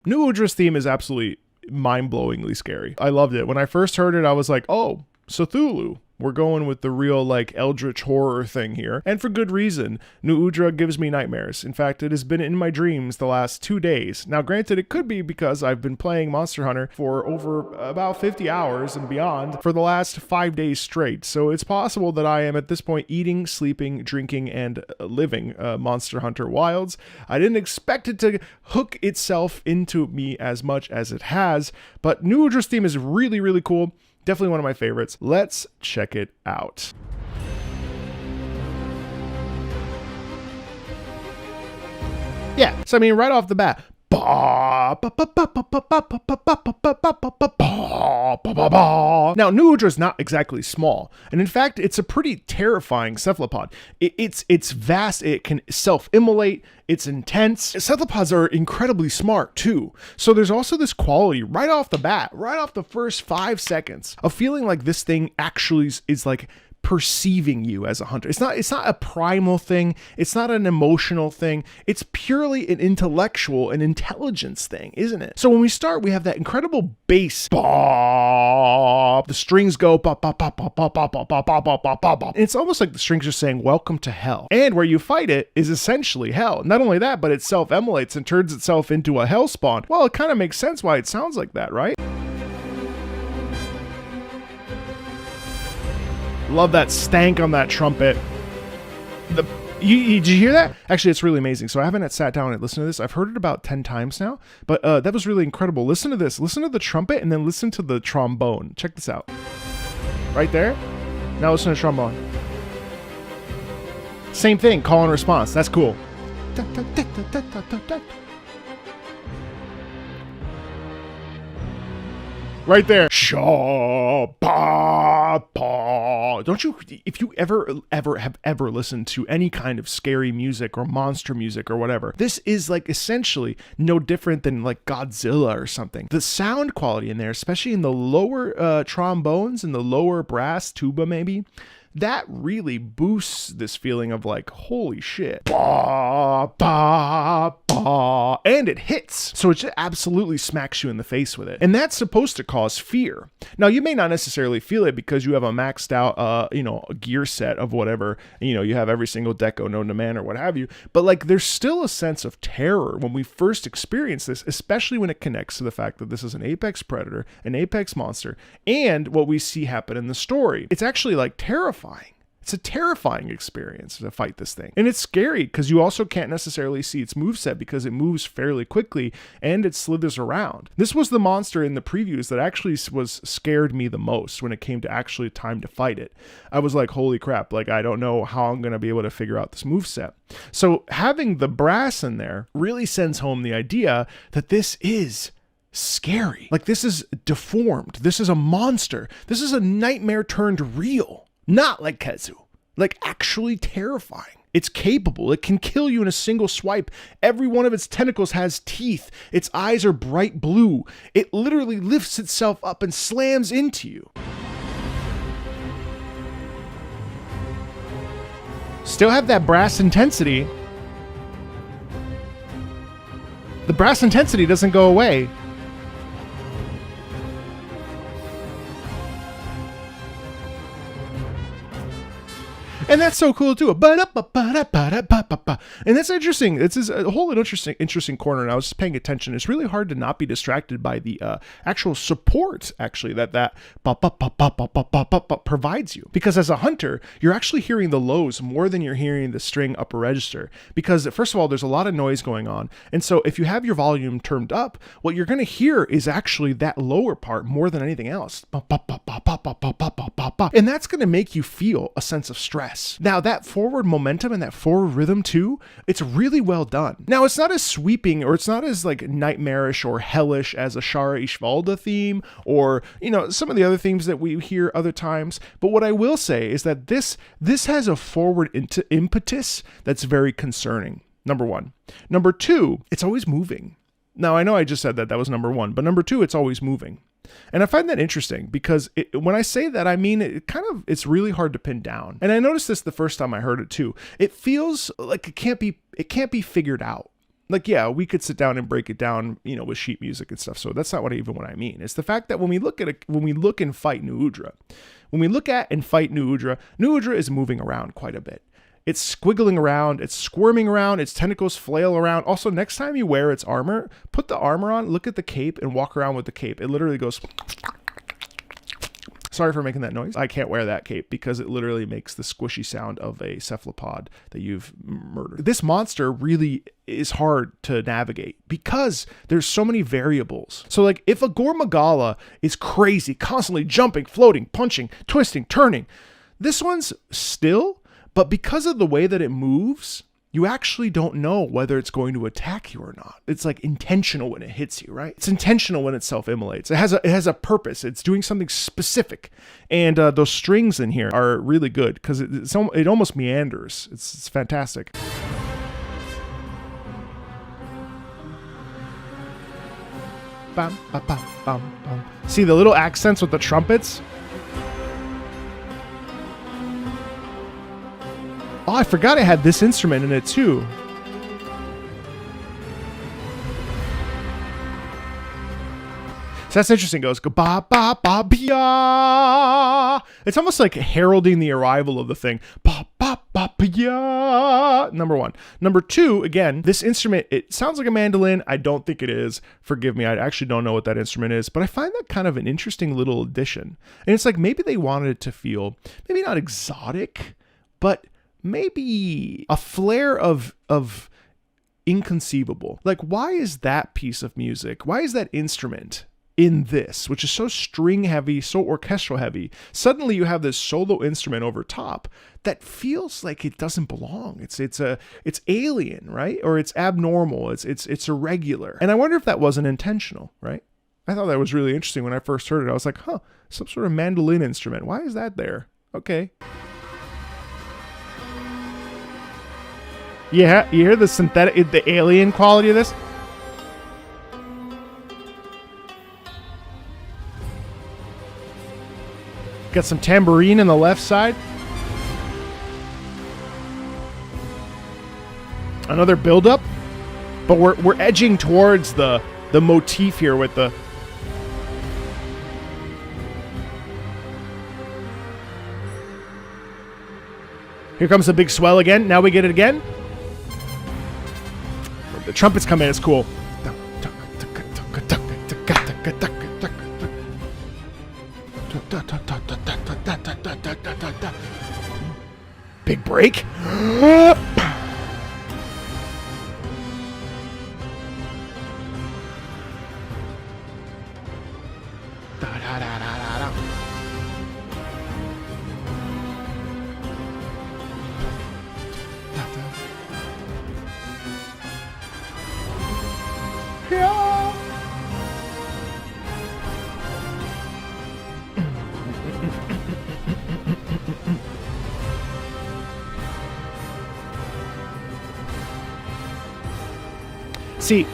Nu Udra's theme is absolutely mind-blowingly scary. I loved it. When I first heard it, I was like, oh, Cthulhu. We're going with the real, like, eldritch horror thing here. And for good reason. Nu Udra gives me nightmares. In fact, it has been in my dreams the last 2 days. Now, granted, it could be because I've been playing Monster Hunter for over about 50 hours and beyond for the last 5 days straight. So it's possible that I am, at this point, eating, sleeping, drinking, and living Monster Hunter Wilds. I didn't expect it to hook itself into me as much as it has, but Nu Udra's theme is really, really cool. Definitely one of my favorites. Let's check it out. Yeah, so I mean, right off the bat, now, Nu Udra is not exactly small, and in fact, it's a pretty terrifying cephalopod. It's vast, it can self-immolate, it's intense. Cephalopods are incredibly smart too, so there's also this quality right off the bat, right off the first 5 seconds, of feeling like this thing actually is like perceiving you as a hunter. It's not a primal thing. It's not an emotional thing. It's purely an intellectual and intelligence thing, isn't it? So when we start, we have that incredible bass. The strings go. It's almost like the strings are saying, welcome to hell. And where you fight it is essentially hell. Not only that, but it self-immolates and turns itself into a hell spawn. Well, it kind of makes sense why it sounds like that, right? Love that stank on that trumpet. Did you hear that? Actually, it's really amazing. So I haven't sat down and listened to this. I've heard it about 10 times now, but that was really incredible. Listen to this. Listen to the trumpet and then listen to the trombone. Check this out. Right there. Now listen to the trombone. Same thing, call and response. That's cool. Right there. Don't you, if you ever have listened to any kind of scary music or monster music or whatever, this is like essentially no different than like Godzilla or something. The sound quality in there, especially in the lower trombones and the lower brass tuba maybe, that really boosts this feeling of like, holy shit. And it hits. So it just absolutely smacks you in the face with it. And that's supposed to cause fear. Now, you may not necessarily feel it because you have a maxed out, a gear set of whatever, you have every single deco known to man or what have you. But like, there's still a sense of terror when we first experience this, especially when it connects to the fact that this is an apex predator, an apex monster, and what we see happen in the story. It's actually like terrifying. It's a terrifying experience to fight this thing. And it's scary because you also can't necessarily see its moveset because it moves fairly quickly and it slithers around. This was the monster in the previews that actually scared me the most when it came to actually time to fight it. I was like, holy crap, like I don't know how I'm going to be able to figure out this moveset. So having the brass in there really sends home the idea that this is scary. Like this is deformed. This is a monster. This is a nightmare turned real. Not like Kezu, like actually terrifying. It's capable. It can kill you in a single swipe. Every one of its tentacles has teeth. Its eyes are bright blue. It literally lifts itself up and slams into you. Still have that brass intensity. The brass intensity doesn't go away. And that's so cool too. And that's interesting. This is a whole interesting corner. And I was just paying attention. It's really hard to not be distracted by the actual support actually that provides you. Because as a hunter, you're actually hearing the lows more than you're hearing the string upper register. Because first of all, there's a lot of noise going on. And so if you have your volume turned up, what you're going to hear is actually that lower part more than anything else. And that's going to make you feel a sense of stress. Now that forward momentum and that forward rhythm too, it's really well done. Now it's not as sweeping or it's not as like nightmarish or hellish as a Shara Ishvalda theme or, some of the other themes that we hear other times. But what I will say is that this has a forward impetus that's very concerning. Number one. Number two, it's always moving. Now I know I just said that was number one, but number two, it's always moving. And I find that interesting because when I say that, I mean, it's really hard to pin down. And I noticed this the first time I heard it too. It feels like it can't be figured out. Like, yeah, we could sit down and break it down, you know, with sheet music and stuff. So that's not what I mean. It's the fact that when we look and fight Nu Udra, when we look at and fight Nu Udra is moving around quite a bit. It's squiggling around, it's squirming around, its tentacles flail around. Also, next time you wear its armor, put the armor on, look at the cape, and walk around with the cape. It literally goes... Sorry for making that noise. I can't wear that cape because it literally makes the squishy sound of a cephalopod that you've murdered. This monster really is hard to navigate because there's so many variables. So like if a Gormagala is crazy, constantly jumping, floating, punching, twisting, turning, this one's still, but because of the way that it moves, you actually don't know whether it's going to attack you or not. It's like intentional when it hits you, right? It's intentional when it self-immolates. It has a purpose. It's doing something specific. And those strings in here are really good because it almost meanders. It's fantastic. Bam, ba, bam, bam, bam. See the little accents with the trumpets? Oh, I forgot it had this instrument in it too. So that's interesting. It goes ba ba ba ba. It's almost like heralding the arrival of the thing. Ba ba ba ba. Number one. Number two, again, this instrument, it sounds like a mandolin. I don't think it is. Forgive me. I actually don't know what that instrument is, but I find that kind of an interesting little addition. And it's like maybe they wanted it to feel maybe not exotic, but maybe a flair of inconceivable. Like, why is that piece of music? Why is that instrument in this, which is so string heavy, so orchestral heavy? Suddenly you have this solo instrument over top that feels like it doesn't belong. It's alien, right? Or it's abnormal. It's irregular. And I wonder if that wasn't intentional, right? I thought that was really interesting when I first heard it. I was like, huh, some sort of mandolin instrument. Why is that there? Okay. Yeah, you hear the synthetic, the alien quality of this? Got some tambourine on the left side. Another build-up, but we're edging towards the motif here with the. Here comes the big swell again. Now we get it again. The trumpets come in, it's cool. Big break. See,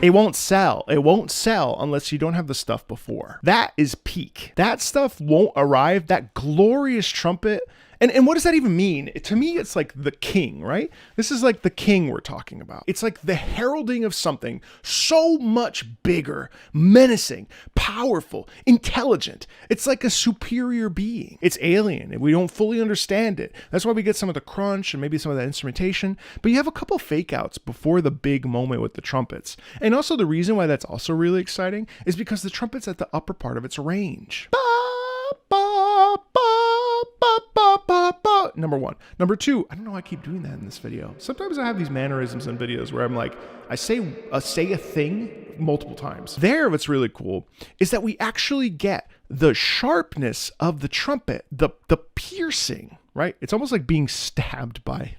it won't sell. It won't sell unless you don't have the stuff before. That is peak. That stuff won't arrive. That glorious trumpet. And what does that even mean? To me, it's like the king, right? This is like the king we're talking about. It's like the heralding of something so much bigger, menacing, powerful, intelligent. It's like a superior being. It's alien, and we don't fully understand it. That's why we get some of the crunch and maybe some of that instrumentation. But you have a couple fake outs before the big moment with the trumpets. And also the reason why that's also really exciting is because the trumpet's at the upper part of its range. Ba, ba, ba. Number one. Number two, I don't know why I keep doing that in this video. Sometimes I have these mannerisms in videos where I'm like, I say a thing multiple times. There, what's really cool is that we actually get the sharpness of the trumpet, the piercing, right? It's almost like being stabbed by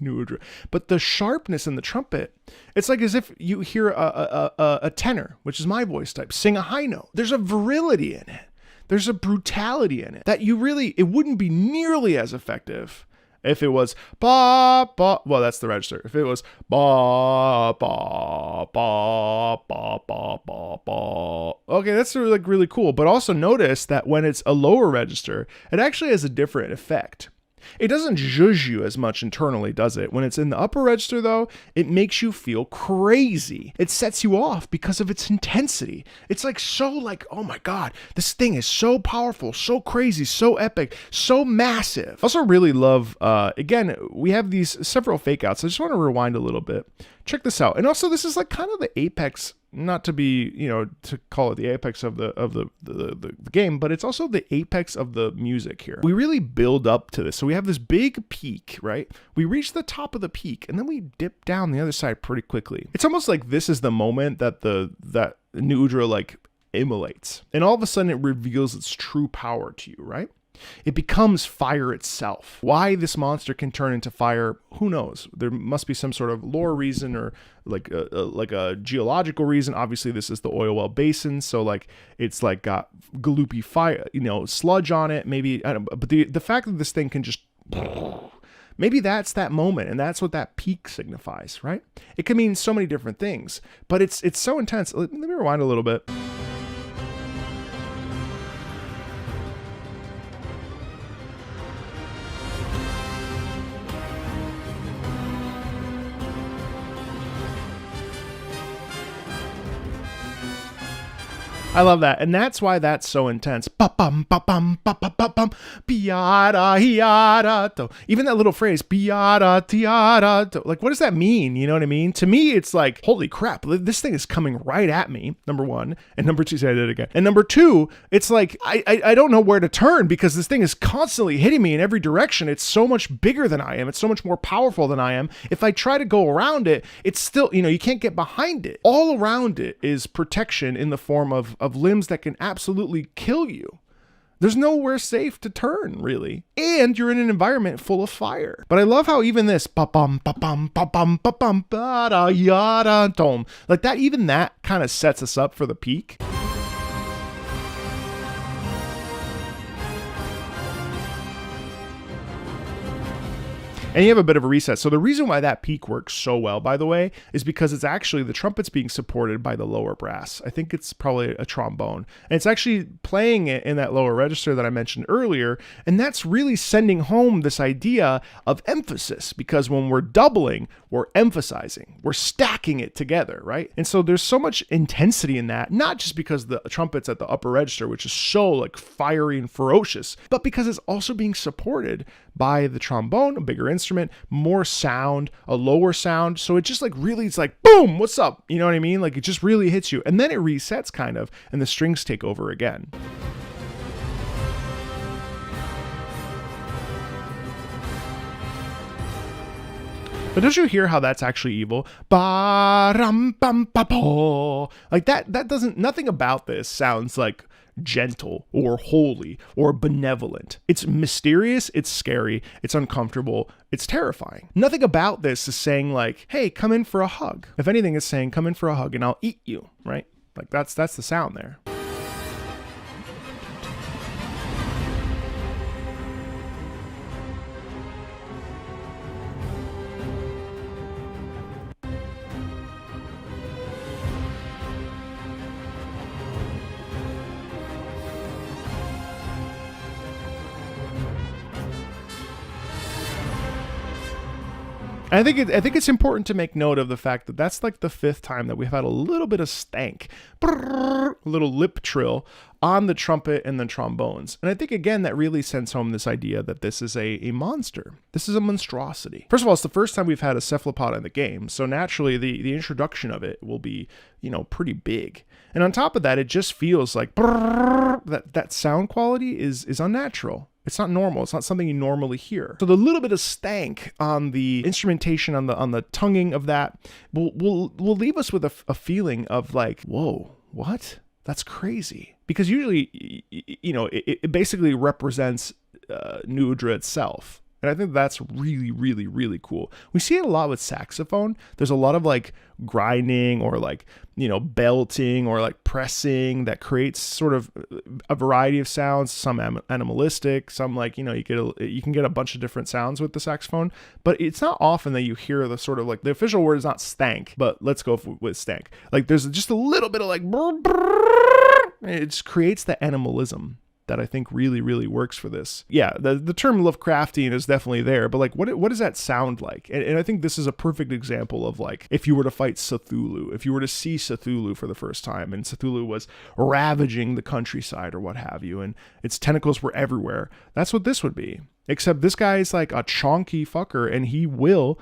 Nu Udra. But the sharpness in the trumpet, it's like as if you hear a tenor, which is my voice type, sing a high note. There's a virility in it. There's a brutality in it that it wouldn't be nearly as effective if it was ba ba. Well, that's the register. If it was ba ba ba ba ba ba ba. Okay, that's really cool. But also notice that when it's a lower register, it actually has a different effect. It doesn't zhuzh you as much internally, does it? When it's in the upper register, though, it makes you feel crazy. It sets you off because of its intensity. It's like so like, oh my God, this thing is so powerful, so crazy, so epic, so massive. I also really love, again, we have these several fake outs. I just want to rewind a little bit. Check this out. And also, this is like kind of the apex, not to be, to call it the apex of the game, but it's also the apex of the music here. We really build up to this. So we have this big peak, right? We reach the top of the peak and then we dip down the other side pretty quickly. It's almost like this is the moment that that Nu Udra like immolates. And all of a sudden it reveals its true power to you, right? It becomes fire itself. Why this monster can turn into fire, who knows? There must be some sort of lore reason or like a geological reason. Obviously, this is the oil well basin, so like it's like got gloopy fire, sludge on it. Maybe I don't. But the fact that this thing can just maybe that's that moment, and that's what that peak signifies, right? It can mean so many different things, but it's so intense. Let me rewind a little bit. I love that. And that's why that's so intense. Even that little phrase, like, what does that mean? You know what I mean? To me, it's like, holy crap, this thing is coming right at me, number one. And number two, say I did it again. And number two, it's like, I don't know where to turn because this thing is constantly hitting me in every direction. It's so much bigger than I am. It's so much more powerful than I am. If I try to go around it, it's still, you can't get behind it. All around it is protection in the form of limbs that can absolutely kill you. There's nowhere safe to turn, really. And you're in an environment full of fire. But I love how even this like that, even that kind of sets us up for the peak. And you have a bit of a reset. So the reason why that peak works so well, by the way, is because it's actually the trumpet's being supported by the lower brass. I think it's probably a trombone. And it's actually playing it in that lower register that I mentioned earlier. And that's really sending home this idea of emphasis, because when we're doubling, we're emphasizing, we're stacking it together, right? And so there's so much intensity in that, not just because the trumpet's at the upper register, which is so like fiery and ferocious, but because it's also being supported by the trombone, a bigger instrument, more sound, a lower sound. So it just like really, it's like, boom, what's up? You know what I mean? Like it just really hits you. And then it resets kind of, and the strings take over again. But don't you hear how that's actually evil? Like that doesn't, nothing about this sounds like gentle or holy or benevolent. It's mysterious, it's scary, it's uncomfortable, it's terrifying. Nothing about this is saying like, hey, come in for a hug. If anything, it's saying come in for a hug and I'll eat you, right? Like that's the sound there. I think it's important to make note of the fact that that's like the fifth time that we've had a little bit of stank, a little lip trill on the trumpet and the trombones. And I think, again, that really sends home this idea that this is a monster. This is a monstrosity. First of all, it's the first time we've had a cephalopod in the game, so naturally the introduction of it will be, pretty big. And on top of that, it just feels like that sound quality is unnatural. It's not normal. It's not something you normally hear. So the little bit of stank on the instrumentation, on the tonguing of that will leave us with a feeling of like, whoa, what? That's crazy. Because usually, it basically represents Nu Udra itself. And I think that's really, really, really cool. We see it a lot with saxophone. There's a lot of like grinding or like, belting or like pressing that creates sort of a variety of sounds, some animalistic, some like, you can get a bunch of different sounds with the saxophone, but it's not often that you hear the sort of like, the official word is not stank, but let's go with stank. Like there's just a little bit of like, it just creates the animalism that I think really works for this. Yeah, the term Lovecraftian is definitely there, but like what does that sound like? And I think this is a perfect example of like if you were to fight Cthulhu, if you were to see Cthulhu for the first time and Cthulhu was ravaging the countryside or what have you, and its tentacles were everywhere, that's what this would be. Except this guy is like a chonky fucker and he will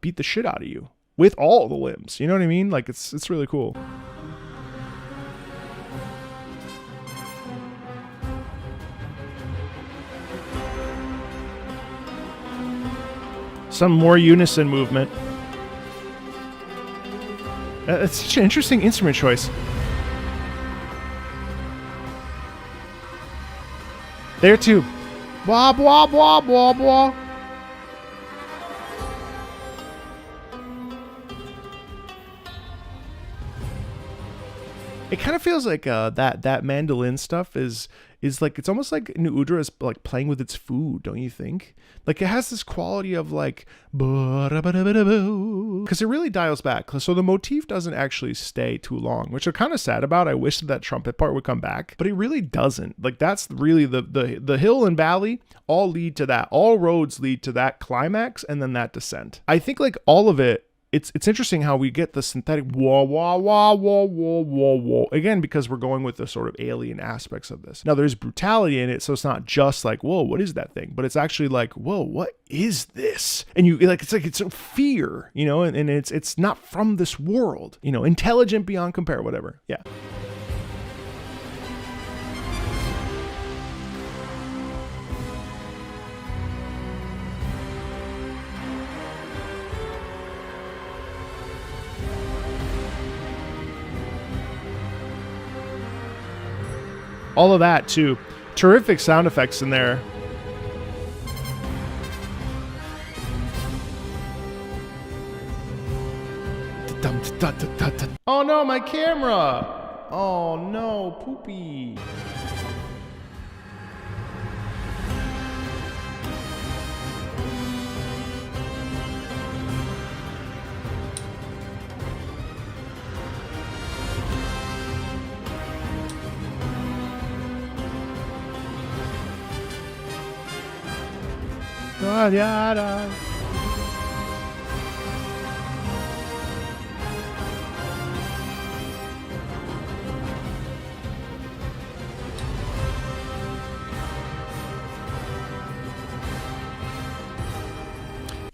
beat the shit out of you with all the limbs. You know what I mean? Like it's really cool. Some more unison movement. It's such an interesting instrument choice. There too. Blah, blah, blah, blah, blah. It kind of feels like that mandolin stuff is like, it's almost like Nu Udra is like playing with its food, don't you think? Like it has this quality of like, because it really dials back. So the motif doesn't actually stay too long, which I'm kind of sad about. I wish that trumpet part would come back, but it really doesn't. Like that's really the hill and valley all lead to that. All roads lead to that climax and then that descent. I think like all of it, it's interesting how we get the synthetic wah, wah, wah, wah, wah, wah, wah. Again, because we're going with the sort of alien aspects of this. Now, there's brutality in it, so it's not just like, whoa, what is that thing? But it's actually like, whoa, what is this? And you like, it's a fear, you know, and it's not from this world, you know, intelligent beyond compare, whatever. Yeah. All of that too. Terrific sound effects in there. Oh no, my camera! Oh no, poopy.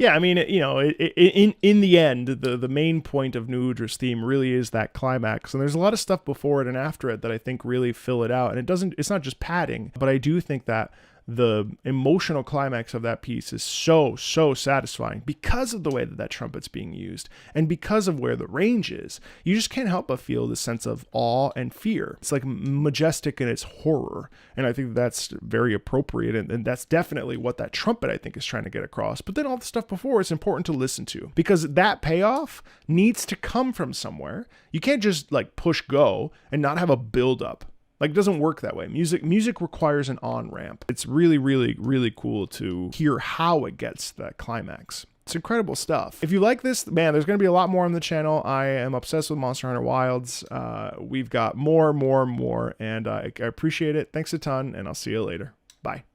Yeah, I mean, you know, in the end, the main point of Nu Udra's theme really is that climax, and there's a lot of stuff before it and after it that I think really fill it out. And it's not just padding, but I do think that the emotional climax of that piece is so satisfying because of the way that trumpet's being used and because of where the range is. You just can't help but feel this sense of awe and fear. It's like majestic in its horror, and I think that's very appropriate, and that's definitely what that trumpet I think is trying to get across. But then all the stuff before is important to listen to because that payoff needs to come from somewhere. You can't just like push go and not have a build up. Like, it doesn't work that way. Music requires an on-ramp. It's really cool to hear how it gets that climax. It's incredible stuff. If you like this, man, there's going to be a lot more on the channel. I am obsessed with Monster Hunter Wilds. We've got more, and I appreciate it. Thanks a ton, and I'll see you later. Bye.